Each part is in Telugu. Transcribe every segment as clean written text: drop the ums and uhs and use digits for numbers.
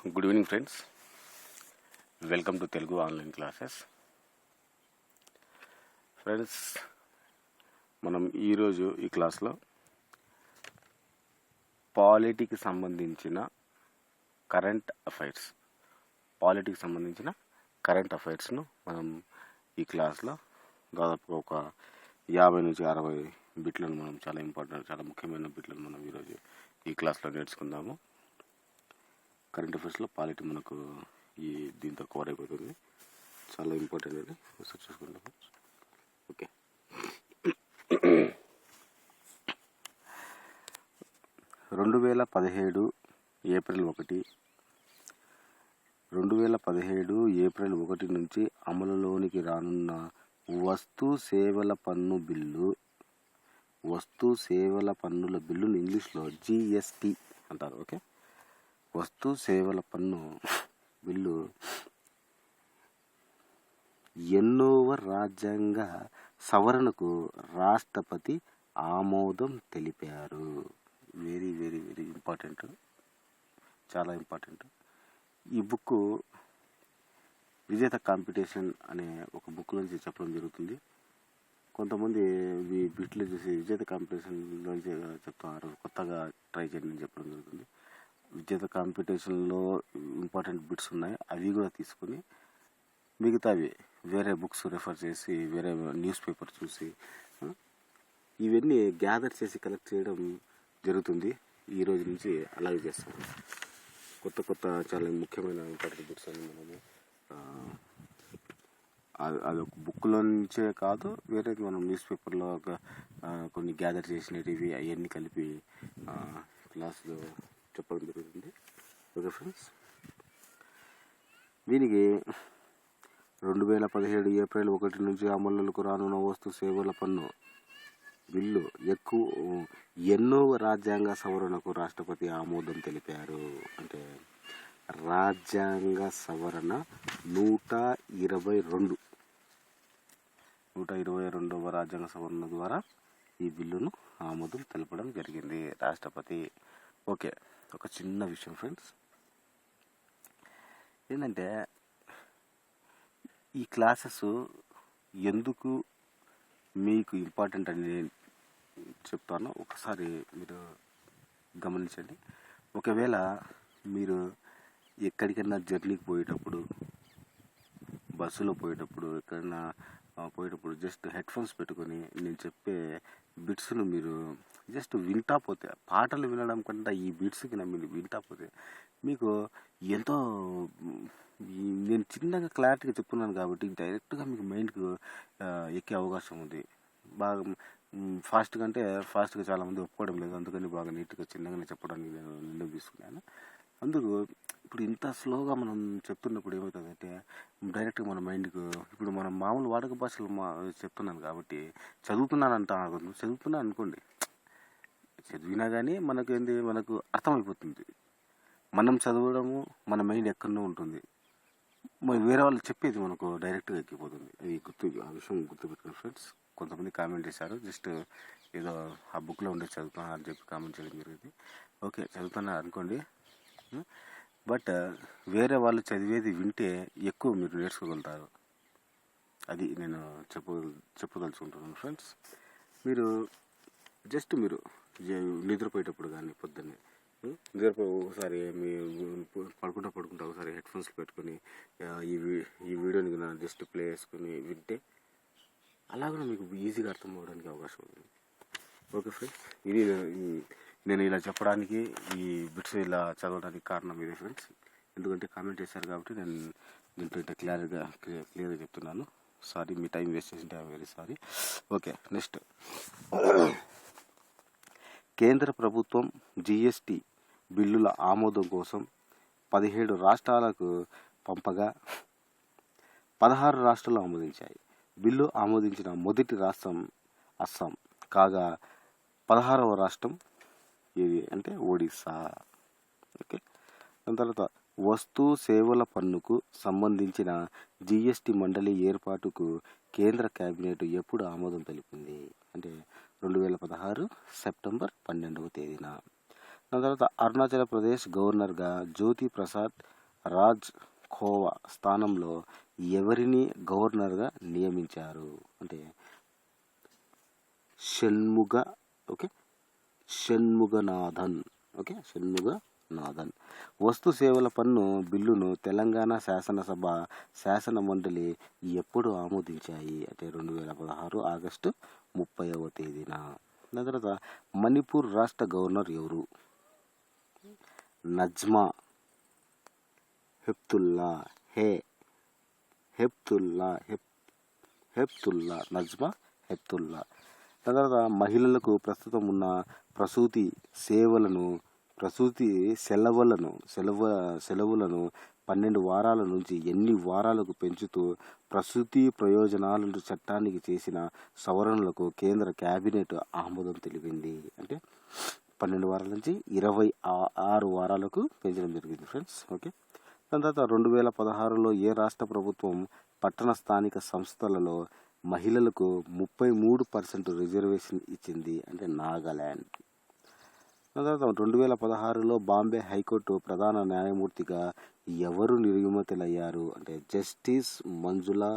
Good evening friends, welcome to Telugu online classes. Friends, మనం ఈరోజు ఈ క్లాస్లో పాలిటీకి సంబంధించిన కరెంట్ అఫైర్స్ను మనం ఈ క్లాస్లో దాదాపుగా ఒక 50 నుంచి 60 బిట్లను మనం చాలా ముఖ్యమైన బిట్లను మనం ఈరోజు ఈ క్లాస్లో నేర్చుకుందాము. కరెంట్ అఫైర్స్లో పాలిటీ మనకు దీంతో కవర్ అయిపోతుంది. చాలా ఇంపార్టెంట్ అది, ఒకసారి చూసుకుంటాం. ఓకే, 2017 ఏప్రిల్ 1 నుంచి అమలులోనికి రానున్న వస్తు సేవల పన్నుల బిల్లును ఇంగ్లీష్లో జిఎస్టి అంటారు. ఓకే, వస్తు సేవల పన్ను బిల్లు 8వ రాజ్యాంగ సవరణకు రాష్ట్రపతి ఆమోదం తెలిపారు. వెరీ వెరీ వెరీ ఇంపార్టెంట్, చాలా ఇంపార్టెంట్. ఈ బుక్ విజేత కాంపిటీషన్ అనే ఒక బుక్ నుంచి చెప్పడం జరుగుతుంది. కొంతమంది ఈ బిట్లు చూసి విజేత కాంపిటీషన్లో చెప్తున్నారు, కొత్తగా ట్రై చేయండి అని చెప్పడం జరుగుతుంది. విజేత కాంపిటీషన్లో ఇంపార్టెంట్ బిట్స్ ఉన్నాయి, అవి కూడా తీసుకొని మిగతావి వేరే బుక్స్ రెఫర్ చేసి, వేరే న్యూస్ పేపర్ చూసి ఇవన్నీ గ్యాదర్ చేసి కలెక్ట్ చేయడం జరుగుతుంది. ఈ రోజు నుంచి అలాగే చేస్తాము. కొత్త చాలా ముఖ్యమైన ఇంపార్టెంట్ బుక్స్ అని మనము అదొక బుక్లో నుంచే కాదు, వేరే మనం న్యూస్ పేపర్లో కొన్ని గ్యాదర్ చేసినవి అవన్నీ కలిపి క్లాస్లో చెప్పడం జరుగుతుంది. ఓకే ఫ్రెండ్స్, దీనికి 2017 ఏప్రిల్ 1 నుంచి అమలులోకి రానున్న వస్తు సేవల పన్ను బిల్లు 8వ రాజ్యాంగ సవరణకు రాష్ట్రపతి ఆమోదం తెలిపారు. అంటే రాజ్యాంగ సవరణ 122వ రాజ్యాంగ సవరణ ద్వారా ఈ బిల్లును ఆమోదం తెలపడం జరిగింది రాష్ట్రపతి. ఓకే, ఒక చిన్న విషయం ఫ్రెండ్స్, ఏంటంటే ఈ క్లాసెస్ ఎందుకు మీకు ఇంపార్టెంట్ అని నేను చెప్తాను, ఒకసారి మీరు గమనించండి. ఒకవేళ మీరు ఎక్కడికైనా జర్నీకి పోయేటప్పుడు, బస్సులో పోయేటప్పుడు, ఎక్కడైనా పోయేటప్పుడు జస్ట్ హెడ్ ఫోన్స్ పెట్టుకొని నేను చెప్పే బిట్స్ను మీరు జస్ట్ వింటా పోతే, పాటలు వినడం కంటే ఈ బిట్స్కి మీరు వింటా పోతే మీకు ఎంతో, నేను చిన్నగా క్లారిటీగా చెప్తున్నాను కాబట్టి డైరెక్ట్గా మీకు మైండ్కి ఎక్కే అవకాశం ఉంది. బాగా ఫాస్ట్గా చాలామంది ఒప్పుకోవడం లేదు, అందుకని బాగా నీట్గా చిన్నగానే చెప్పడానికి నేను నిర్ణయం తీసుకున్నాను. అందుకు ఇప్పుడు ఇంత స్లోగా మనం చెప్తున్నప్పుడు ఏమవుతుందంటే డైరెక్ట్గా మన మైండ్కు, ఇప్పుడు మనం మామూలు వాడక భాషలు చెప్తున్నాను కాబట్టి చదువుతున్నా అనుకోండి, చదివినా కానీ మనకు అర్థమైపోతుంది. మనం చదవడము, మన మైండ్ ఎక్కడో ఉంటుంది, వేరే వాళ్ళు చెప్పేది మనకు డైరెక్ట్గా ఎక్కిపోతుంది. ఆ విషయం గుర్తుపెట్టుకుని ఫ్రెండ్స్. కొంతమంది కామెంట్ చేశారు, జస్ట్ ఏదో ఆ బుక్లో ఉండే చదువుతున్నా అని చెప్పి కామెంట్ చేయడం జరిగింది. ఓకే, చదువుతున్నా అనుకోండి, బట్ వేరే వాళ్ళు చదివేది వింటే ఎక్కువ మీరు నేర్చుకోగలుగుతారు. అది నేను చెప్పదలుచుకుంటున్నాను ఫ్రెండ్స్. మీరు నిద్రపోయేటప్పుడు కానీ, పొద్దున్నే ఒకసారి పడుకుంటా ఒకసారి హెడ్ ఫోన్స్ పెట్టుకొని ఈ వీడియోని జస్ట్ ప్లే చేసుకుని వింటే అలాగే మీకు ఈజీగా అర్థం అవ్వడానికి అవకాశం ఉంది. ఓకే ఫ్రెండ్స్, ఇది నేను ఇలా చెప్పడానికి, ఈ బిట్స్ ఇలా చదవడానికి కారణం ఇదే ఫ్రెండ్స్. ఎందుకంటే కామెంట్ చేశారు కాబట్టి నేను దీంట్లో క్లియర్గా చెప్తున్నాను. సారీ, మీ టైం వేస్ట్ చేసింటే I very sorry. Okay, next, కేంద్ర ప్రభుత్వం జిఎస్టి బిల్లుల ఆమోదం కోసం 17 రాష్ట్రాలకు పంపగా 16 రాష్ట్రాలు ఆమోదించాయి. బిల్లు ఆమోదించిన మొదటి రాష్ట్రం అస్సాం కాగా 16వ రాష్ట్రం ఏది అంటే ఒడిస్సా. ఓకే, దాని తర్వాత వస్తు సేవల పన్నుకు సంబంధించిన జిఎస్టి మండలి ఏర్పాటుకు కేంద్ర కేబినెట్ ఎప్పుడు ఆమోదం తెలిపింది అంటే 2016 సెప్టెంబర్ 12వ తేదీన. దాని తర్వాత అరుణాచల్ ప్రదేశ్ గవర్నర్గా జ్యోతి ప్రసాద్ రాజ్ ఖోవా స్థానంలో ఎవరిని గవర్నర్గా నియమించారు అంటే షణ్ముగ ఓకే షణ్ముగనాథన్ ఓకే షణ్ముగనాథన్. వస్తు సేవల పన్ను బిల్లును తెలంగాణ శాసన మండలి ఎప్పుడు ఆమోదించాయి అంటే 2016 ఆగస్టు 30వ తేదీన. దాని తర్వాత మణిపూర్ రాష్ట్ర గవర్నర్ ఎవరు? నజ్మా హెప్తుల్లా హెప్తుల్లా నజ్మా హెప్తుల్లా. దాని తర్వాత మహిళలకు ప్రస్తుతం ఉన్న ప్రసూతి సెలవులను 12 వారాల నుంచి 8 వారాలకు పెంచుతూ ప్రసూతి ప్రయోజనాలను చట్టానికి చేసిన సవరణలకు కేంద్ర కేబినెట్ ఆమోదం తెలిపింది. అంటే 12 వారాల నుంచి 26 వారాలకు పెంచడం జరిగింది ఫ్రెండ్స్. ఓకే. దాని తర్వాత 2016లో ఏ రాష్ట్ర ప్రభుత్వం పట్టణ స్థానిక సంస్థలలో మహిళలకు 33% రిజర్వేషన్ ఇచ్చింది అంటే నాగాల్యాండ్. దాని తర్వాత 2016లో బాంబే హైకోర్టు ప్రధాన న్యాయమూర్తిగా ఎవరు నియమితులయ్యారు అంటే జస్టిస్ మంజులా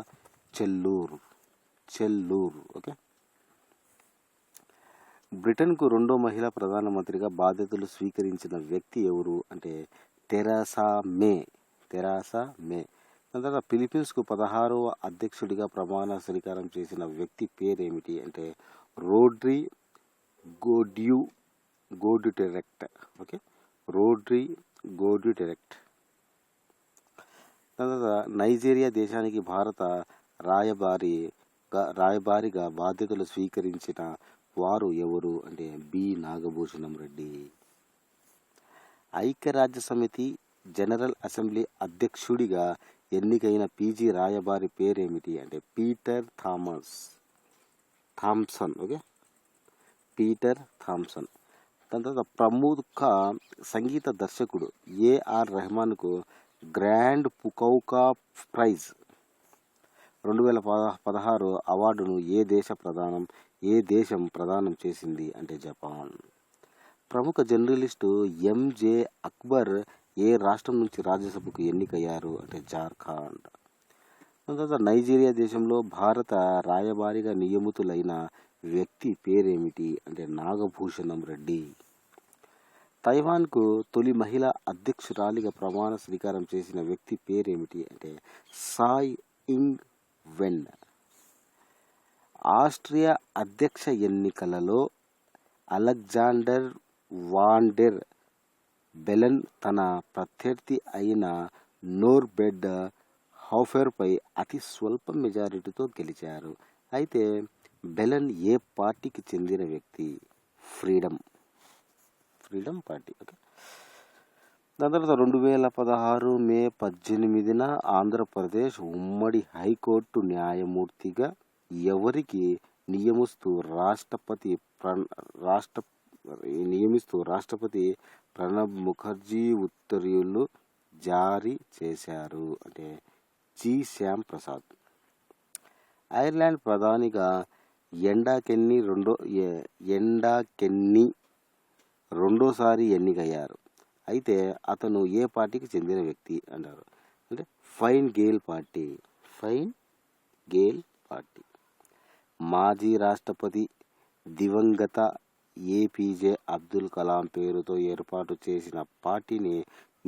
చెల్లూర్. ఓకే. బ్రిటన్కు 2వ మహిళా ప్రధానమంత్రిగా బాధ్యతలు స్వీకరించిన వ్యక్తి ఎవరు అంటే తెరాసా మే. దాని తర్వాత ఫిలిప్పీన్స్కు 16వ అధ్యక్షుడిగా ప్రమాణ స్వీకారం చేసిన వ్యక్తి పేరేమిటి అంటే రోడ్రీ గోడ్యుటెరెక్ట్. ఓకే, రోడ్రీ గోడ్యుటెరెక్ట్. దాని తర్వాత నైజీరియా దేశానికి భారత రాయబారిగా బాధ్యతలు స్వీకరించిన వారు ఎవరు అంటే బి నాగభూషణం రెడ్డి. ఐక్యరాజ్య సమితి జనరల్ అసెంబ్లీ అధ్యక్షుడిగా ఎన్నికైన పీజీ రాయబారి పేరేమిటి అంటే Peter Thomson. Okay, Peter Thomson. దాని తర్వాత ప్రముఖ సంగీత దర్శకుడు ఏఆర్ రెహమాన్కు గ్రాండ్ పుకౌకా ప్రైజ్ 2016 అవార్డును ఏ దేశం ప్రదానం చేసింది అంటే జపాన్. ప్రముఖ జర్నలిస్టు ఎంజే అక్బర్ ఏ రాష్ట్రం నుంచి రాజ్యసభకు ఎన్నికయ్యారు అంటే జార్ఖండ్. తర్వాత నైజీరియా దేశంలో భారత రాయబారిగా నియమితులైన వ్యక్తి పేరేమిటి అంటే నాగభూషణం రెడ్డి. తైవాన్కు తొలి మహిళా అధ్యక్షురాలిగా ప్రమాణ స్వీకారం చేసిన వ్యక్తి పేరేమిటి అంటే సాయ్ ఇంగ్ వెన్. ఆస్ట్రియా అధ్యక్ష ఎన్నికలలో అలెగ్జాండర్ వాన్ డెర్ బెలెన్ తన ప్రత్యర్థి అయిన నోర్బెర్ట్ హౌఫెర్పై అతి స్వల్ప మెజారిటీతో గెలిచారు. అయితే బెలెన్ ఏ పార్టీకి చెందిన వ్యక్తి? Freedom party. ఓకే. దాని తర్వాత 2016 మే 18న ఆంధ్రప్రదేశ్ ఉమ్మడి హైకోర్టు న్యాయమూర్తిగా ఎవరికి నియమిస్తూ రాష్ట్రపతి ప్రణబ్ ముఖర్జీ ఉత్తర్వులు జారీ చేశారు అంటే జి శ్యామ్ ప్రసాద్. ఐర్లాండ్ ప్రధానిగా ఎండా కెన్నీ రెండోసారి ఎన్నికయ్యారు. అయితే అతను ఏ పార్టీకి చెందిన వ్యక్తి అంటారు అంటే ఫైన్ గేల్ పార్టీ. మాజీ రాష్ట్రపతి దివంగత ఏపీజే అబ్దుల్ కలాం పేరుతో ఏర్పాటు చేసిన పార్టీని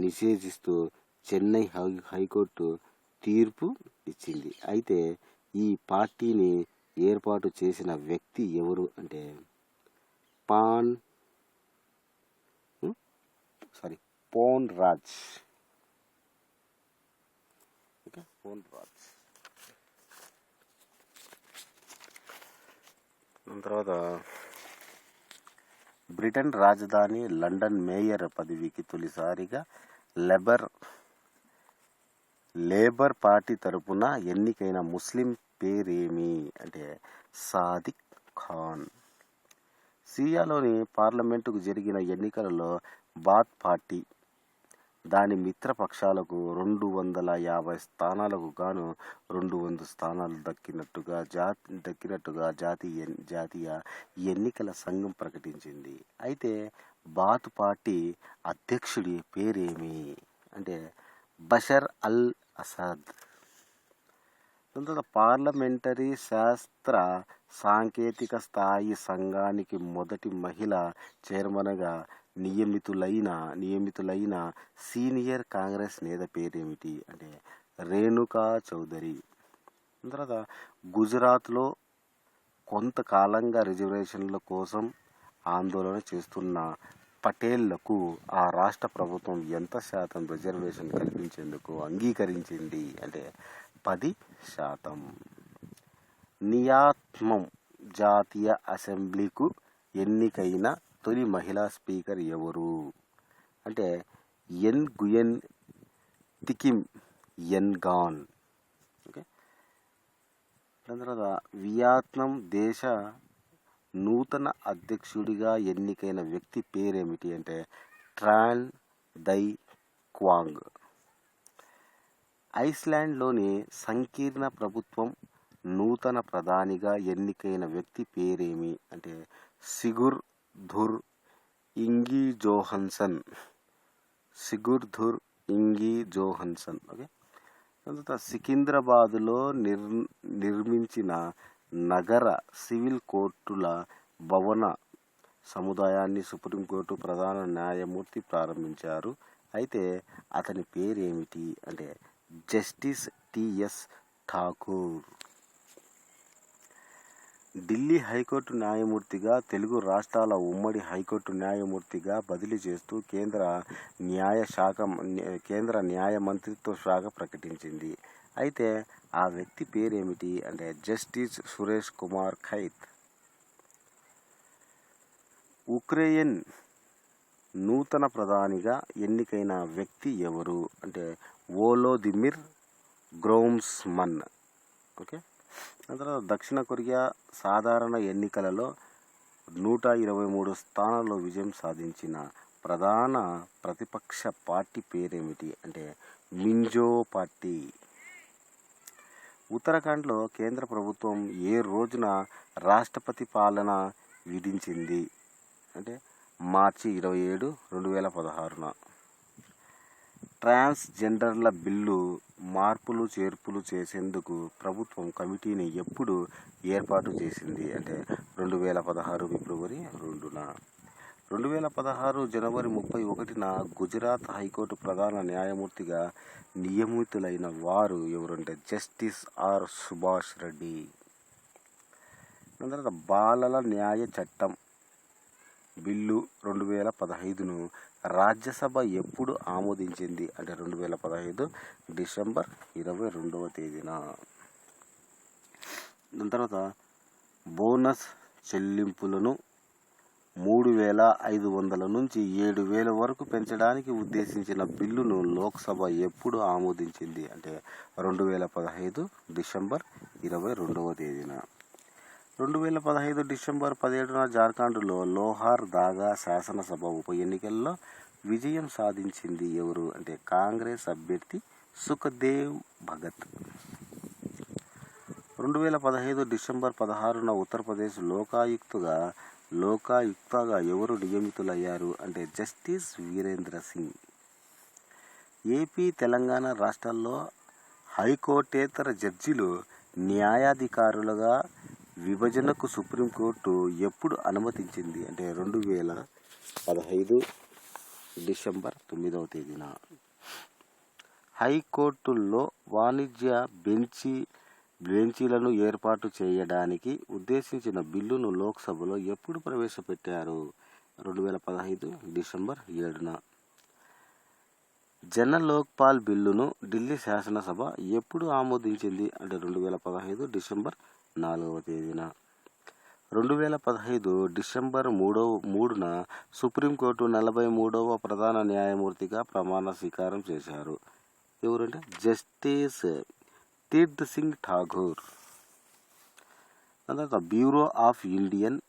నిషేధిస్తూ చెన్నై హైకోర్టు తీర్పు ఇచ్చింది. అయితే ఈ పార్టీని ఏర్పాటు చేసిన వ్యక్తి ఎవరు అంటే పోన్ రాజ్. తర్వాత బ్రిటన్ రాజధాని లండన్ మేయర్ పదవికి తొలిసారిగా లేబర్ పార్టీ తరపున ఎన్నికైన ముస్లిం పేరేమి అంటే సాదిక్ ఖాన్. సిరియాలోని పార్లమెంటుకు జరిగిన ఎన్నికలలో బాత్ పార్టీ దాని మిత్రపక్షాలకు 250 స్థానాలకు గాను 200 స్థానాలు దక్కినట్టుగా జాతీయ ఎన్నికల సంఘం ప్రకటించింది. అయితే బాత్ పార్టీ అధ్యక్షుడి పేరేమి అంటే బషర్ అల్ అసద్. తర్వాత పార్లమెంటరీ శాస్త్ర సాంకేతిక స్థాయి సంఘానికి మొదటి మహిళా చైర్మన్గా నియమితులైన సీనియర్ కాంగ్రెస్ నేత పేరేమిటి అంటే రేణుకా చౌదరి. తర్వాత గుజరాత్లో కొంతకాలంగా రిజర్వేషన్ల కోసం ఆందోళన చేస్తున్న పటేళ్లకు ఆ రాష్ట్ర ప్రభుత్వం ఎంత శాతం రిజర్వేషన్ కల్పించేందుకు అంగీకరించింది అంటే 10%. నియాత్మం జాతీయ అసెంబ్లీకు ఎన్నికైన తొలి మహిళా స్పీకర్ ఎవరు అంటే గుయెన్ తికిమ్ యన్గాన్. ఓకే. దాని తర్వాత వియత్నాం దేశ నూతన అధ్యక్షుడిగా ఎన్నికైన వ్యక్తి పేరేమిటి అంటే ట్రాన్ దై క్వాంగ్. ఐస్లాండ్లోని సంకీర్ణ ప్రభుత్వం నూతన ప్రధానిగా ఎన్నికైన వ్యక్తి పేరేమి అంటే సిగుర్ధుర్ ఇంగిజోహన్సన్. ఓకే. తర్వాత సికింద్రాబాదులో నిర్మించిన నగర సివిల్ కోర్టుల భవన సముదాయాన్ని సుప్రీంకోర్టు ప్రధాన న్యాయమూర్తి ప్రారంభించారు. అయితే అతని పేరేమిటి అంటే justice TS Thakur. Delhi high court న్యాయమూర్తిగా తెలుగు రాష్ట్రాల ఉమ్మడి హైకోర్టు న్యాయమూర్తిగా బదిలీ చేస్తూ కేంద్ర న్యాయ మంత్రిత్వ శాఖ ప్రకటించింది. అయితే ఆ వ్యక్తి పేరేమిటి అంటే జస్టిస్ సురేష్ కుమార్ ఖైత్. ఉక్రెయిన్ నూతన ప్రధానిగా ఎన్నికైన వ్యక్తి ఎవరు అంటే వోలోదిమిర్ గ్రోమ్స్మన్. ఓకే. తర్వాత దక్షిణ కొరియా సాధారణ ఎన్నికలలో 123 స్థానాల్లో విజయం సాధించిన ప్రధాన ప్రతిపక్ష పార్టీ పేరేమిటి అంటే మింజో పార్టీ. ఉత్తరాఖండ్లో కేంద్ర ప్రభుత్వం ఏ రోజున రాష్ట్రపతి పాలన విధించింది అంటే మార్చి 27, 2016. ట్రాన్స్జెండర్ల బిల్లు మార్పులు చేర్పులు చేసేందుకు ప్రభుత్వం కమిటీని ఎప్పుడు ఏర్పాటు చేసింది అంటే 2016 ఫిబ్రవరి 2న. 2016 జనవరి 31న గుజరాత్ హైకోర్టు ప్రధాన న్యాయమూర్తిగా నియమితులైన వారు ఎవరంటే జస్టిస్ ఆర్ సుభాష్ రెడ్డి. తర్వాత బాలల న్యాయ చట్టం బిల్లు 2015ను రాజ్యసభ ఎప్పుడు ఆమోదించింది అంటే 2015 డిసెంబర్ 22వ తేదీన. దాని తర్వాత బోనస్ చెల్లింపులను 3,500 నుంచి 7,000 వరకు పెంచడానికి ఉద్దేశించిన బిల్లును లోక్సభ ఎప్పుడు ఆమోదించింది అంటే 2015 డిసెంబర్ 22వ తేదీన. 2015 డిసెంబర్ 17న జార్ఖండ్లో లోహార్ దాగా శాసనసభ ఉప ఎన్నికల్లో విజయం సాధించింది ఎవరు అంటే కాంగ్రెస్ అభ్యర్థి సుఖదేవ్ భగత్. 2015 డిసెంబర్ 16న ఉత్తరప్రదేశ్ లోకాయుక్తగా ఎవరు నియమితులయ్యారు అంటే జస్టిస్ వీరేంద్ర సింగ్. ఏపీ తెలంగాణ రాష్ట్రాల్లో హైకోర్టేతర జడ్జిలు న్యాయాధికారులుగా విభజనకు సుప్రీంకోర్టు ఎప్పుడు అనుమతించింది అంటే 2015 డిసెంబర్ 9వ తేదీన. హైకోర్టుల్లో వాణిజ్య బెంచీలను ఏర్పాటు చేయడానికి ఉద్దేశించిన బిల్లును లోక్సభలో ఎప్పుడు ప్రవేశపెట్టారు 2015 డిసెంబర్ 7న. జన లోక్పాల్ బిల్లును ఢిల్లీ శాసనసభ ఎప్పుడు ఆమోదించింది అంటే 2015 డిసెంబర్ 4వ తేదీన. 2015 డిసెంబర్ 3న సుప్రీంకోర్టు 43వ ప్రధాన న్యాయమూర్తిగా ప్రమాణ స్వీకారం చేశారు. ఎవరంటే జస్టిస్ తీర్థ్ సింగ్ ఠాగూర్. తర్వాత బ్యూరో ఆఫ్ ఇండియన్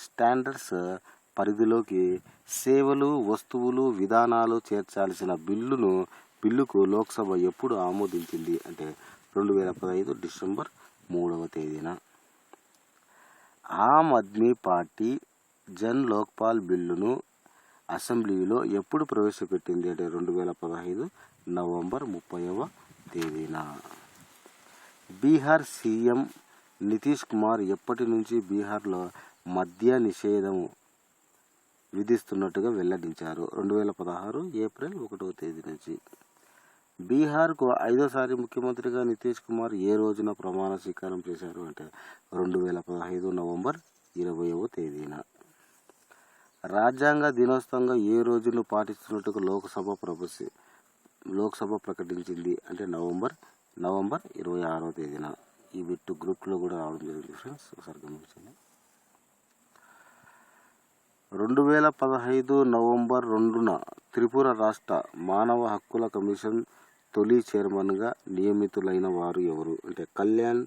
స్టాండర్డ్స్ పరిధిలోకి సేవలు వస్తువులు విధానాలు చేర్చాల్సిన బిల్లుకు లోక్సభ ఎప్పుడు ఆమోదించింది అంటే 2015 డిసెంబర్ 3వ తేదీన. ఆమ్ ఆద్మీ పార్టీ జన్ లోక్పాల్ బిల్లును అసెంబ్లీలో ఎప్పుడు ప్రవేశపెట్టింది అంటే 2015 నవంబర్ 30వ తేదీన. బీహార్ సీఎం నితీష్ కుమార్ ఎప్పటి నుంచి బీహార్లో మద్య నిషేధం విధిస్తున్నట్టుగా వెల్లడించారు. 2016 ఏప్రిల్ 1వ తేదీ నుంచి. బీహార్కు 5వసారి ముఖ్యమంత్రిగా నితీష్ కుమార్ ఏ రోజున ప్రమాణ స్వీకారం చేశారు అంటే 2015 నవంబర్ 20వ తేదీన. రాజ్యాంగ దినోత్సవంగా ఏ రోజును పాటిస్తున్నట్టుగా లోక్సభ ప్రకటించింది అంటే నవంబర్ 26వ తేదీన. ఈ బిట్టు గ్రూప్లో కూడా రావడం జరిగింది ఫ్రెండ్స్, ఒకసారి గమనించండి. 2015 నవంబర్ 2న త్రిపుర రాష్ట్ర మానవ హక్కుల కమిషన్ తొలి చైర్మన్గా నియమితులైన వారు ఎవరు అంటే కళ్యాణ్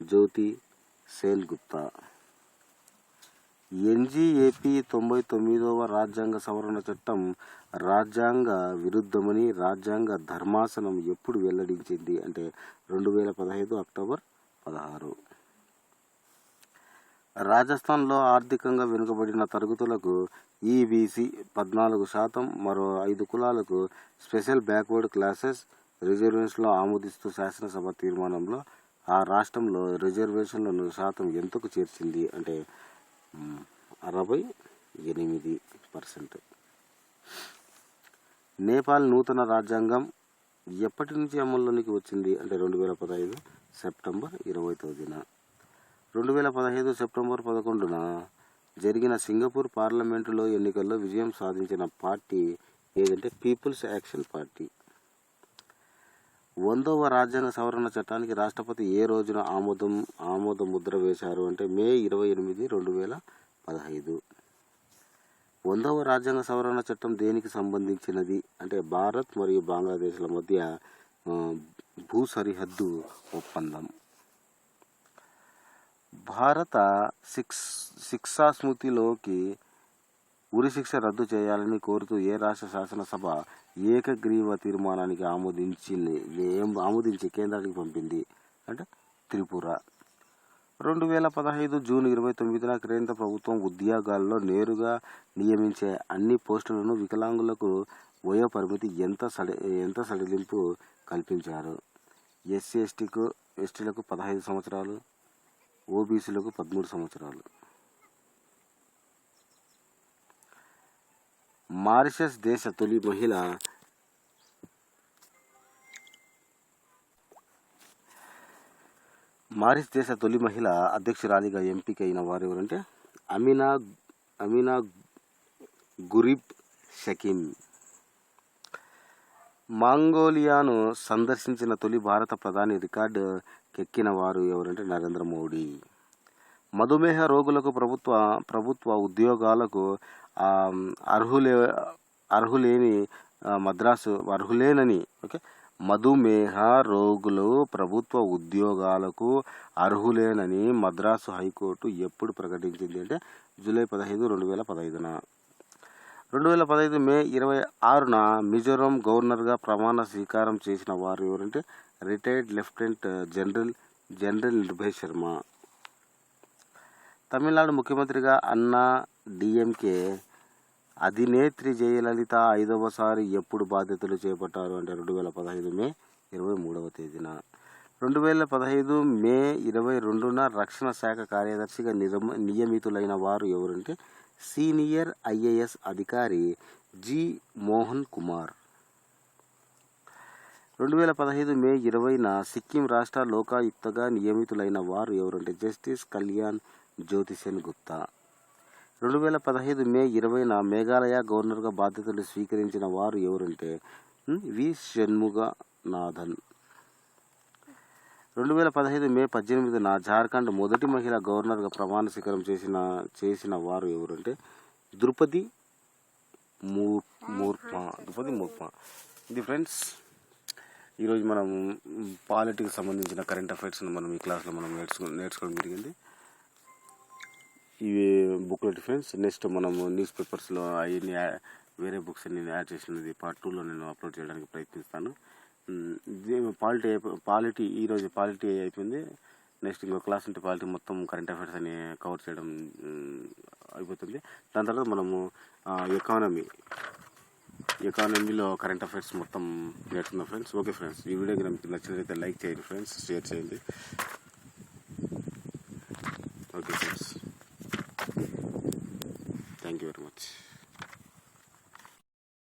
జ్యోతి సేన్ గుప్తా. ఎన్జీఏపీ 99వ రాజ్యాంగ సవరణ చట్టం రాజ్యాంగ విరుద్ధమని రాజ్యాంగ ధర్మాసనం ఎప్పుడు వెల్లడించింది అంటే 2015 అక్టోబర్ 16. రాజస్థాన్లో ఆర్థికంగా వెనుకబడిన తరగతులకు ఈబీసీ 14%, మరో 5 కులాలకు స్పెషల్ బ్యాక్వర్డ్ క్లాసెస్ రిజర్వేషన్లు ఆమోదిస్తూ శాసనసభ తీర్మానంలో ఆ రాష్ట్రంలో రిజర్వేషన్లను శాతం ఎంతకు చేర్చింది అంటే 68%. నేపాల్ నూతన రాజ్యాంగం ఎప్పటి నుంచి అమల్లోనికి వచ్చింది అంటే 2015 సెప్టెంబర్ 20వ తేదీన. 2015 సెప్టెంబర్ 11న జరిగిన సింగపూర్ పార్లమెంటులో ఎన్నికల్లో విజయం సాధించిన పార్టీ ఏదంటే పీపుల్స్ యాక్షన్ పార్టీ. 100వ రాజ్యాంగ సవరణ చట్టానికి రాష్ట్రపతి ఏ రోజున ఆమోద ముద్ర వేశారు అంటే మే 28, 2015. 100వ రాజ్యాంగ సవరణ చట్టం దేనికి సంబంధించినది అంటే భారత్ మరియు బంగ్లాదేశ్ల మధ్య భూ సరిహద్దు ఒప్పందం. భారత శిక్షా స్మృతిలోకి ఉరిశిక్ష రద్దు చేయాలని కోరుతూ ఏ రాష్ట్ర శాసనసభ ఏకగ్రీవ తీర్మానానికి ఆమోదించి కేంద్రానికి పంపింది అంటే త్రిపుర. 2015 జూన్ 29న కేంద్ర ప్రభుత్వం ఉద్యోగాల్లో నేరుగా నియమించే అన్ని పోస్టులను వికలాంగులకు వయో పరిమితి ఎంత సడలింపు కల్పించారు. ఎస్సీలకు 15 సంవత్సరాలు, ఓబీసీలకు 13 సంవత్సరాలు. మారిషస్ దేశ తొలి మహిళ అధ్యక్షురాలిగా ఎంపికైన వారు ఎవరంటే అమీనా గురీబ్ షకీం. మంగోలియాను సందర్శించిన తొలి భారత ప్రధాని రికార్డుకెక్కిన వారు ఎవరంటే నరేంద్ర మోడీ. మధుమేహ రోగులకు ప్రభుత్వ ఉద్యోగాలకు అర్హులేనని మధుమేహ రోగులు ప్రభుత్వ ఉద్యోగాలకు అర్హులేనని మద్రాసు హైకోర్టు ఎప్పుడు ప్రకటించింది అంటే జూలై 15, 2015. 2015 మే 26న మిజోరాం గవర్నర్గా ప్రమాణ స్వీకారం చేసిన వారు ఎవరంటే retired lieutenant general Nirbhay Sharma. Tamil Nadu ముఖ్యమంత్రిగా అన్నా డిఎంకే అధినేత్రి జయలలిత 5వసారి ఎప్పుడు బాధ్యతలు చేపట్టారు అంటే 2015 మే 23వ తేదీన. 2015 మే 22న రక్షణ శాఖ కార్యదర్శిగా నియమితులైన వారు ఎవరంటే సీనియర్ ఐఏఎస్ అధికారి జి మోహన్ కుమార్. 2015 మే 20న సిక్కిం రాష్ట్ర లోకాయుక్తగా నియమితులైన వారు ఎవరంటే జస్టిస్ కళ్యాణ్ జ్యోతి సేన్ గుప్తా. 2015 మే 20న మేఘాలయ గవర్నర్గా బాధ్యతలు స్వీకరించిన వారు ఎవరంటే వి షణ్ముగనాథన్. 2015 మే 18న జార్ఖండ్ మొదటి మహిళా గవర్నర్గా ప్రమాణ స్వీకారం చేసిన వారు ఎవరంటే ద్రౌపది ముర్ము. ఇది ఫ్రెండ్స్, ఈరోజు మనం పాలిటిక్స్ సంబంధించిన కరెంట్ అఫైర్స్ని మనం ఈ క్లాస్లో మనం నేర్చుకోవడం జరిగింది. ఇవి బుక్లెట్ ఫ్రెండ్స్. నెక్స్ట్ మనము న్యూస్ పేపర్స్లో అవన్నీ వేరే బుక్స్ నేను యాడ్ చేసినది పార్ట్ 2లో నేను అప్లోడ్ చేయడానికి ప్రయత్నిస్తాను. ఈరోజు పాలిటీ అయిపోయింది. నెక్స్ట్ ఇంకో క్లాస్ ఉంటే పాలిటీ మొత్తం కరెంట్ అఫైర్స్ అని కవర్ చేయడం అయిపోతుంది. దాని తర్వాత మనము ఎకానమీలో కరెంట్ అఫైర్స్ మొత్తం నేర్చుకుందాం ఫ్రెండ్స్. ఓకే ఫ్రెండ్స్, ఈ వీడియోకి మీకు నచ్చినట్లయితే లైక్ చేయండి ఫ్రెండ్స్, షేర్ చేయండి. Okay friends, thank you very much.